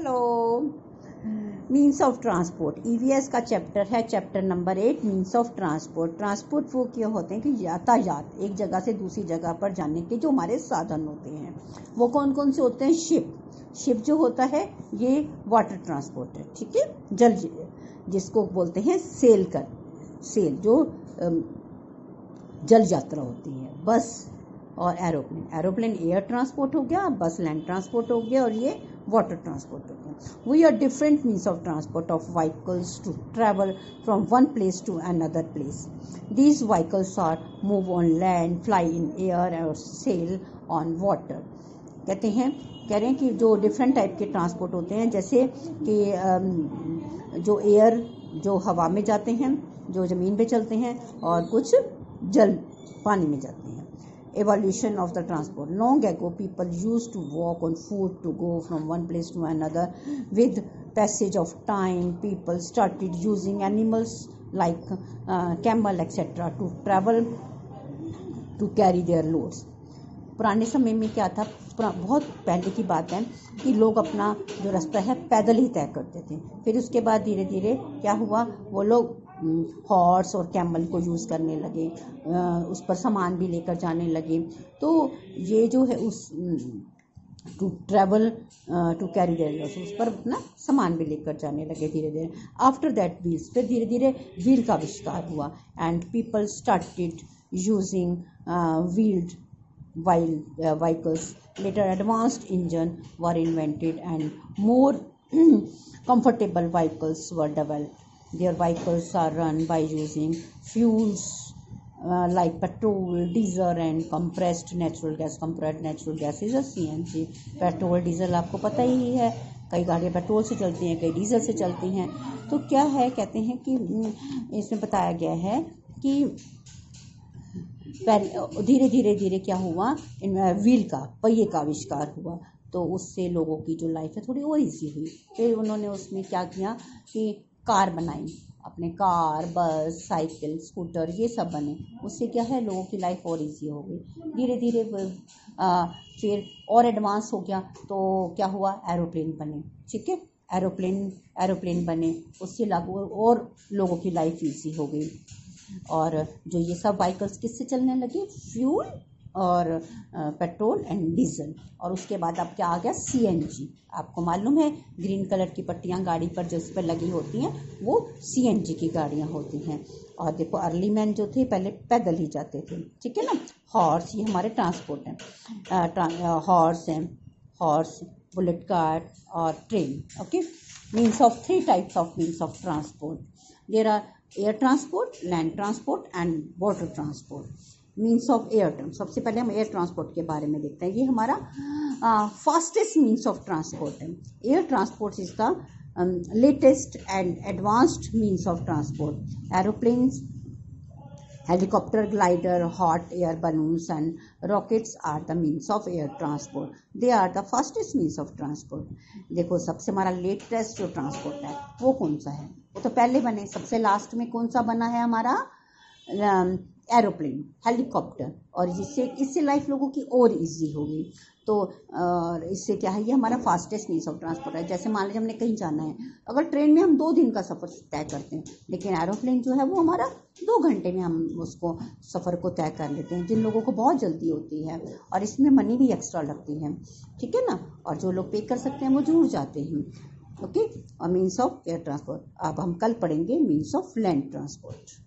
Hello. Means of transport, EVS का chapter है, chapter number 8, means of transport. Transport वो क्या होते हैं कि यातायात, एक जगह से दूसरी जगह पर जाने के जो हमारे साधन होते हैं वो कौन कौन से होते हैं। शिप जो होता है ये वाटर ट्रांसपोर्ट है, ठीक है। जल जिसको बोलते हैं सेल जो जल यात्रा होती है। बस और एरोप्लेन एयर ट्रांसपोर्ट हो गया, बस लैंड ट्रांसपोर्ट हो गया और ये वाटर ट्रांसपोर्ट हो गया। We are different means of transport of vehicles to travel from one place to another place. These vehicles are move on land, fly in air और सेल ऑन वाटर। कह रहे हैं कि जो डिफरेंट टाइप के transport होते हैं, जैसे कि जो एयर जो हवा में जाते हैं, जो ज़मीन पे चलते हैं, और कुछ जल पानी में जाते हैं। Evolution of the transport. Long ago, people used to walk on foot to go from one place to another. With passage of time, people started using animals like camel, etc. to travel to carry their loads. पुराने समय में क्या था, बहुत पहले की बात है कि लोग अपना जो रास्ता है पैदल ही तय करते थे। फिर उसके बाद धीरे धीरे क्या हुआ, वो लोग हॉर्स और कैमल को यूज़ करने लगे, उस पर सामान भी लेकर जाने लगे। तो ये जो है use to travel to carry their loads, उस पर अपना सामान भी लेकर जाने लगे धीरे धीरे। आफ्टर दैट व्हील्स, फिर धीरे धीरे व्हील का आविष्कार हुआ and people started using wheeled vehicles. Later advanced engine were invented and more comfortable vehicles were developed. Their vehicles are run by using fuels like petrol, diesel and compressed natural gas. Compressed natural gas is a CNG. Petrol diesel आपको पता ही है, कई गाड़ियाँ petrol से चलती हैं, कई diesel से चलती हैं। तो क्या है, कहते हैं कि इसमें बताया गया है कि धीरे धीरे क्या हुआ, इन व्हील का, पहिए का आविष्कार हुआ। तो उससे लोगों की जो लाइफ है थोड़ी और इजी हुई। फिर उन्होंने उसमें क्या किया कि कार बनाई, अपने कार, बस, साइकिल, स्कूटर, ये सब बने। उससे क्या है, लोगों की लाइफ और इजी हो गई। धीरे धीरे फिर और एडवांस हो गया, तो क्या हुआ, एरोप्लेन बने, ठीक है। एरोप्लेन बने, उससे लागू और लोगों की लाइफ इजी हो गई। और जो ये सब व्हीकल्स किससे चलने लगे, फ्यूल और पेट्रोल एंड डीजल। और उसके बाद अब क्या आ गया, सीएनजी। आपको मालूम है ग्रीन कलर की पट्टियां गाड़ी पर जिस पर लगी होती हैं वो सीएनजी की गाड़ियां होती हैं। और देखो अर्ली मैन जो थे पहले पैदल ही जाते थे, ठीक है ना। हॉर्स, ये हमारे ट्रांसपोर्ट हैं, हॉर्स, बुलेट कार और train. Okay, means of 3 types of means of transport. There are air transport, land transport and water transport. Means of air transport, सबसे पहले हम एयर ट्रांसपोर्ट के बारे में देखते हैं। ये हमारा फास्टेस्ट मीन्स ऑफ ट्रांसपोर्ट है। Air transport is the latest and advanced means of transport. Aeroplanes, helicopter, glider, hot air balloons and rockets are the means of air transport. They are the fastest means of transport. देखो सबसे हमारा latest जो transport है वो कौन सा है, वो तो पहले बने। सबसे लास्ट में कौन सा बना है हमारा, एरोप्लेन, हेलीकॉप्टर। और इससे लाइफ लोगों की और इजी हो गई। तो इससे क्या है, ये हमारा फास्टेस्ट मीन्स ऑफ ट्रांसपोर्ट है। जैसे मान लीजिए हमने कहीं जाना है, अगर ट्रेन में हम 2 दिन का सफ़र तय करते हैं, लेकिन एरोप्लेन जो है वो हमारा 2 घंटे में हम उसको सफ़र को तय कर लेते हैं, जिन लोगों को बहुत जल्दी होती है। और इसमें मनी भी एक्स्ट्रा लगती है, ठीक है ना। और जो लोग पे कर सकते हैं वो जरूर जाते हैं। ओके, और मीन्स ऑफ एयर ट्रांसपोर्ट। अब हम कल पढ़ेंगे मीन्स ऑफ लैंड ट्रांसपोर्ट।